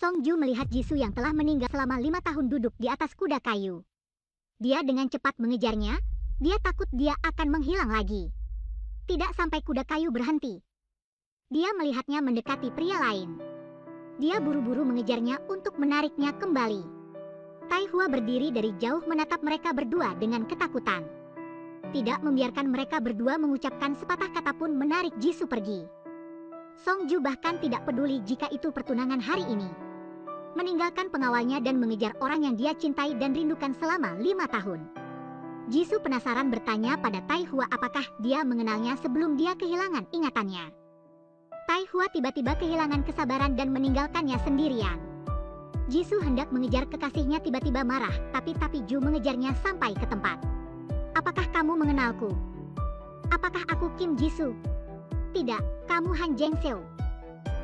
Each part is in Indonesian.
Song Ju melihat Jisoo yang telah meninggal selama 5 tahun duduk di atas kuda kayu. Dia dengan cepat mengejarnya, dia takut dia akan menghilang lagi. Tidak sampai kuda kayu berhenti. Dia melihatnya mendekati pria lain. Dia buru-buru mengejarnya untuk menariknya kembali. Tai Hua berdiri dari jauh menatap mereka berdua dengan ketakutan. Tidak membiarkan mereka berdua mengucapkan sepatah kata pun menarik Jisoo pergi. Song Ju bahkan tidak peduli jika itu pertunangan hari ini. Meninggalkan pengawalnya dan mengejar orang yang dia cintai dan rindukan selama 5 tahun. Jisoo penasaran bertanya pada Tai Hua apakah dia mengenalnya sebelum dia kehilangan ingatannya. Tai Hua tiba-tiba kehilangan kesabaran dan meninggalkannya sendirian. Jisoo hendak mengejar kekasihnya tiba-tiba marah, tapi Ju mengejarnya sampai ke tempat. Apakah kamu mengenalku? Apakah aku Kim Jisoo? Tidak, kamu Han Jengseo.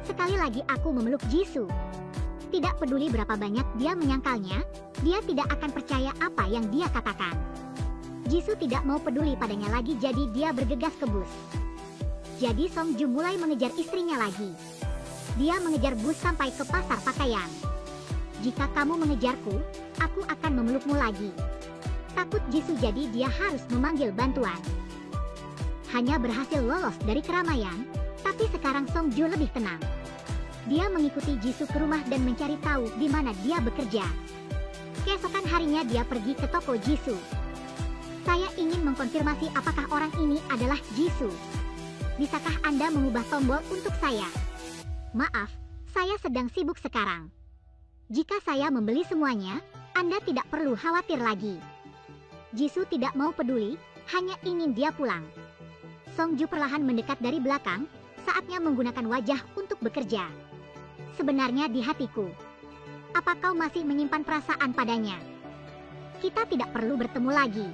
Sekali lagi aku memeluk Jisoo. Tidak peduli berapa banyak dia menyangkalnya, dia tidak akan percaya apa yang dia katakan. Jisoo tidak mau peduli padanya lagi, jadi dia bergegas ke bus. Jadi Song Ju mulai mengejar istrinya lagi. Dia mengejar bus sampai ke pasar pakaian. Jika kamu mengejarku, aku akan memelukmu lagi. Takut Jisoo, jadi dia harus memanggil bantuan. Hanya berhasil lolos dari keramaian, tapi sekarang Song Ju lebih tenang. Dia mengikuti Jisoo ke rumah dan mencari tahu di mana dia bekerja. Keesokan harinya dia pergi ke toko Jisoo. Saya ingin mengkonfirmasi apakah orang ini adalah Jisoo. Bisakah Anda mengubah tombol untuk saya? Maaf, saya sedang sibuk sekarang. Jika saya membeli semuanya, Anda tidak perlu khawatir lagi. Jisoo tidak mau peduli, hanya ingin dia pulang. Song Ju perlahan mendekat dari belakang, saatnya menggunakan wajah untuk bekerja. Sebenarnya di hatiku, apa kau masih menyimpan perasaan padanya? Kita tidak perlu bertemu lagi.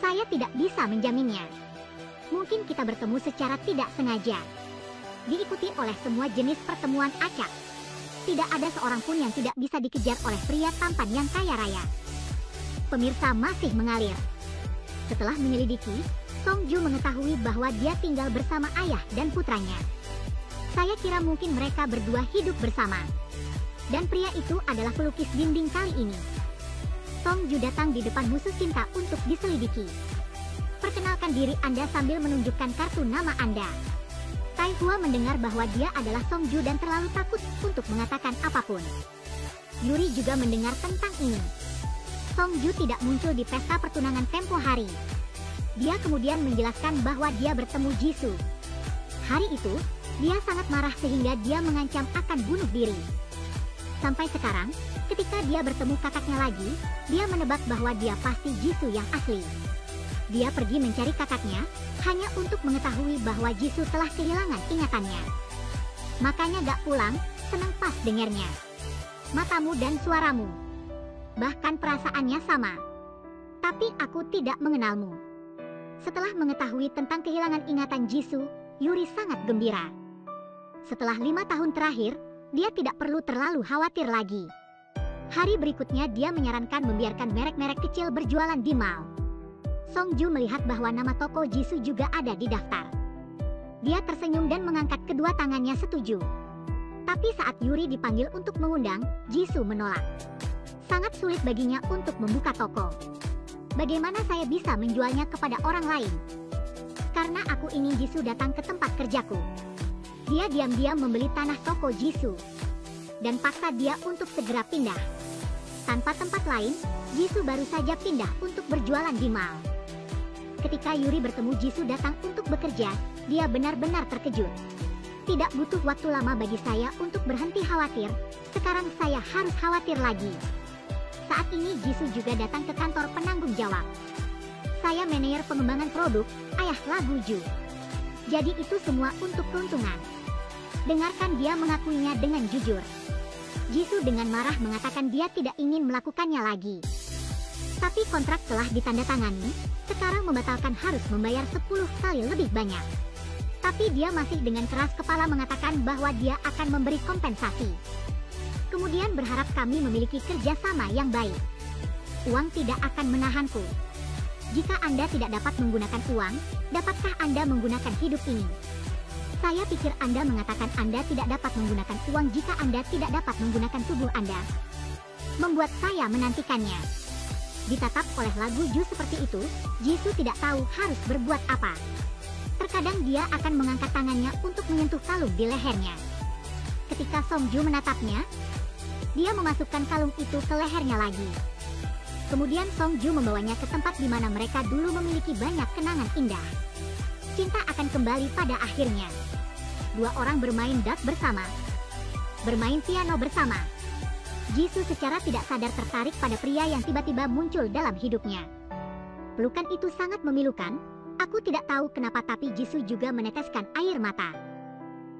Saya tidak bisa menjaminnya. Mungkin kita bertemu secara tidak sengaja. Diikuti oleh semua jenis pertemuan acak. Tidak ada seorang pun yang tidak bisa dikejar oleh pria tampan yang kaya raya. Pemirsa masih mengalir. Setelah menyelidiki, Song Ju mengetahui bahwa dia tinggal bersama ayah dan putranya. Saya kira mungkin mereka berdua hidup bersama. Dan pria itu adalah pelukis dinding kali ini. Song Ju datang di depan musuh cinta untuk diselidiki. Perkenalkan diri Anda sambil menunjukkan kartu nama Anda. Tai Hua mendengar bahwa dia adalah Song Ju dan terlalu takut untuk mengatakan apapun. Yuri juga mendengar tentang ini. Song Ju tidak muncul di pesta pertunangan tempo hari. Dia kemudian menjelaskan bahwa dia bertemu Jisoo. Hari itu, dia sangat marah sehingga dia mengancam akan bunuh diri. Sampai sekarang, ketika dia bertemu kakaknya lagi, dia menebak bahwa dia pasti Jisoo yang asli. Dia pergi mencari kakaknya, hanya untuk mengetahui bahwa Jisoo telah kehilangan ingatannya. Makanya gak pulang, senang pas dengarnya. Matamu dan suaramu. Bahkan perasaannya sama. Tapi aku tidak mengenalmu. Setelah mengetahui tentang kehilangan ingatan Jisoo, Yuri sangat gembira. Setelah 5 tahun terakhir, dia tidak perlu terlalu khawatir lagi. Hari berikutnya dia menyarankan membiarkan merek-merek kecil berjualan di mall. Song Ju melihat bahwa nama toko Jisoo juga ada di daftar. Dia tersenyum dan mengangkat kedua tangannya setuju. Tapi saat Yuri dipanggil untuk mengundang, Jisoo menolak. Sangat sulit baginya untuk membuka toko. Bagaimana saya bisa menjualnya kepada orang lain? Karena aku ingin Jisoo datang ke tempat kerjaku. Dia diam-diam membeli tanah toko Jisoo dan paksa dia untuk segera pindah. Tanpa tempat lain, Jisoo baru saja pindah untuk berjualan di mall. Ketika Yuri bertemu Jisoo datang untuk bekerja, dia benar-benar terkejut. Tidak butuh waktu lama bagi saya untuk berhenti khawatir, sekarang saya harus khawatir lagi. Saat ini Jisoo juga datang ke kantor penanggung jawab. Saya manajer pengembangan produk, ayah lagu Ju. Jadi itu semua untuk keuntungan. Dengarkan dia mengakuinya dengan jujur. Jisoo dengan marah mengatakan dia tidak ingin melakukannya lagi. Tapi kontrak telah ditandatangani, sekarang membatalkan harus membayar 10 kali lebih banyak. Tapi dia masih dengan keras kepala mengatakan bahwa dia akan memberi kompensasi. Kemudian berharap kami memiliki kerjasama yang baik. Uang tidak akan menahanku. Jika Anda tidak dapat menggunakan uang, dapatkah Anda menggunakan hidup ini? Saya pikir Anda mengatakan Anda tidak dapat menggunakan uang jika Anda tidak dapat menggunakan tubuh Anda. Membuat saya menantikannya. Ditatap oleh lagu Ju seperti itu, Jisoo tidak tahu harus berbuat apa. Terkadang dia akan mengangkat tangannya untuk menyentuh kalung di lehernya. Ketika Songju menatapnya, dia memasukkan kalung itu ke lehernya lagi. Kemudian Songju membawanya ke tempat di mana mereka dulu memiliki banyak kenangan indah. Cinta akan kembali pada akhirnya. Dua orang bermain dart bersama, bermain piano bersama. Jisoo secara tidak sadar tertarik pada pria yang tiba-tiba muncul dalam hidupnya. Pelukan itu sangat memilukan. Aku tidak tahu kenapa tapi Jisoo juga meneteskan air mata.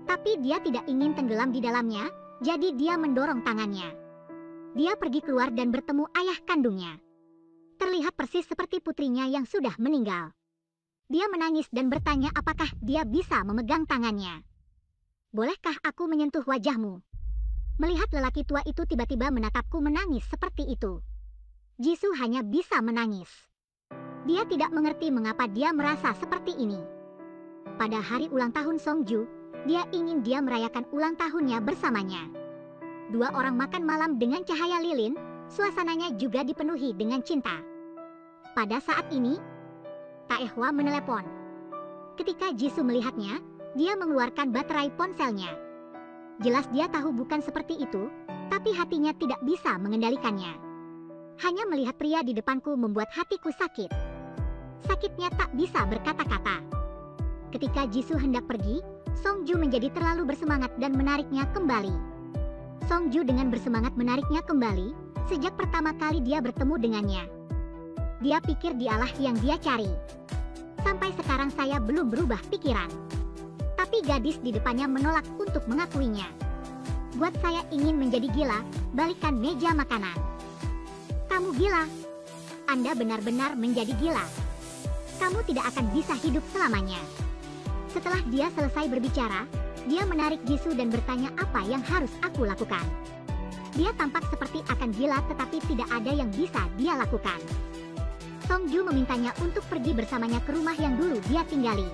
Tapi dia tidak ingin tenggelam di dalamnya, jadi dia mendorong tangannya. Dia pergi keluar dan bertemu ayah kandungnya. Terlihat persis seperti putrinya yang sudah meninggal. Dia menangis dan bertanya apakah dia bisa memegang tangannya. Bolehkah aku menyentuh wajahmu? Melihat lelaki tua itu tiba-tiba menatapku menangis seperti itu. Jisoo hanya bisa menangis. Dia tidak mengerti mengapa dia merasa seperti ini. Pada hari ulang tahun Songju, dia ingin dia merayakan ulang tahunnya bersamanya. Dua orang makan malam dengan cahaya lilin, suasananya juga dipenuhi dengan cinta. Pada saat ini, Taehwa menelepon. Ketika Jisoo melihatnya, dia mengeluarkan baterai ponselnya. Jelas dia tahu bukan seperti itu, tapi hatinya tidak bisa mengendalikannya. Hanya melihat pria di depanku membuat hatiku sakit. Sakitnya tak bisa berkata-kata. Ketika Jisoo hendak pergi, Songju menjadi terlalu bersemangat dan menariknya kembali. Songju dengan bersemangat menariknya kembali, sejak pertama kali dia bertemu dengannya. Dia pikir dialah yang dia cari. Sampai sekarang saya belum berubah pikiran. Tapi gadis di depannya menolak untuk mengakuinya. Buat saya ingin menjadi gila, balikan meja makanan. Kamu gila. Anda benar-benar menjadi gila. Kamu tidak akan bisa hidup selamanya. Setelah dia selesai berbicara, dia menarik Jisoo dan bertanya apa yang harus aku lakukan. Dia tampak seperti akan gila tetapi tidak ada yang bisa dia lakukan. Songju memintanya untuk pergi bersamanya ke rumah yang dulu dia tinggali.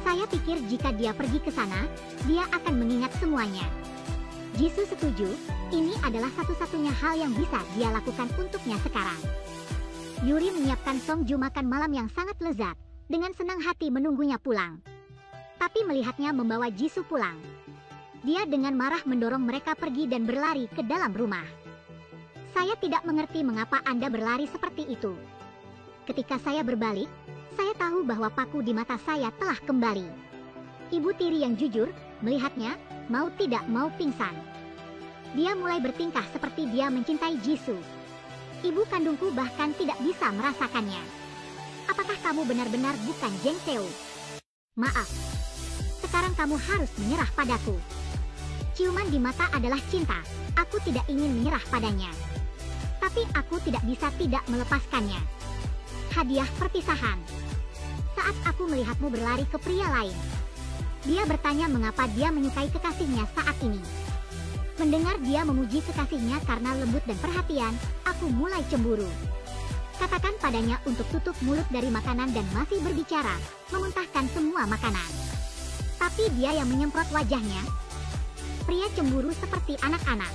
Saya pikir jika dia pergi ke sana, dia akan mengingat semuanya. Jisoo setuju, ini adalah satu-satunya hal yang bisa dia lakukan untuknya sekarang. Yuri menyiapkan Songju makan malam yang sangat lezat, dengan senang hati menunggunya pulang. Tapi melihatnya membawa Jisoo pulang, dia dengan marah mendorong mereka pergi dan berlari ke dalam rumah. Saya tidak mengerti mengapa Anda berlari seperti itu. Ketika saya berbalik, saya tahu bahwa paku di mata saya telah kembali. Ibu tiri yang jujur, melihatnya, mau tidak mau pingsan. Dia mulai bertingkah seperti dia mencintai Jisoo. Ibu kandungku bahkan tidak bisa merasakannya. Apakah kamu benar-benar bukan Jeng Seo? Maaf. Sekarang kamu harus menyerah padaku. Ciuman di mata adalah cinta. Aku tidak ingin menyerah padanya. Tapi aku tidak bisa tidak melepaskannya. Hadiah perpisahan. Saat aku melihatmu berlari ke pria lain. Dia bertanya mengapa dia menyukai kekasihnya saat ini. Mendengar dia memuji kekasihnya karena lembut dan perhatian, aku mulai cemburu. Katakan padanya untuk tutup mulut dari makanan dan masih berbicara, memuntahkan semua makanan. Tapi dia yang menyemprot wajahnya. Pria cemburu seperti anak-anak.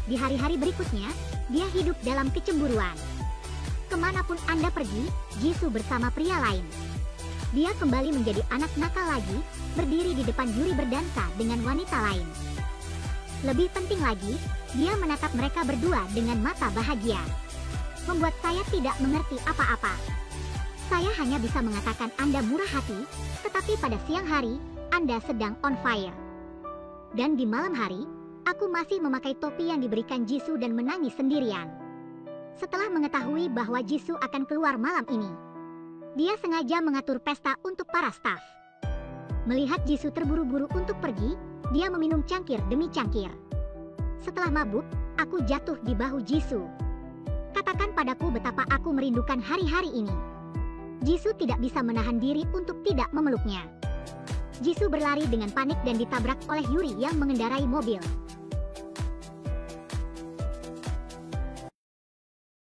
Di hari-hari berikutnya, dia hidup dalam kecemburuan. Kemanapun Anda pergi, Jisoo bersama pria lain. Dia kembali menjadi anak nakal lagi, berdiri di depan Yuri berdansa dengan wanita lain. Lebih penting lagi, dia menatap mereka berdua dengan mata bahagia. Membuat saya tidak mengerti apa-apa. Saya hanya bisa mengatakan Anda murah hati, tetapi pada siang hari, Anda sedang on fire. Dan di malam hari, aku masih memakai topi yang diberikan Jisoo dan menangis sendirian. Setelah mengetahui bahwa Jisoo akan keluar malam ini, dia sengaja mengatur pesta untuk para staf. Melihat Jisoo terburu-buru untuk pergi, dia meminum cangkir demi cangkir. Setelah mabuk, aku jatuh di bahu Jisoo. Katakan padaku betapa aku merindukan hari-hari ini. Jisoo tidak bisa menahan diri untuk tidak memeluknya. Jisoo berlari dengan panik dan ditabrak oleh Yuri yang mengendarai mobil.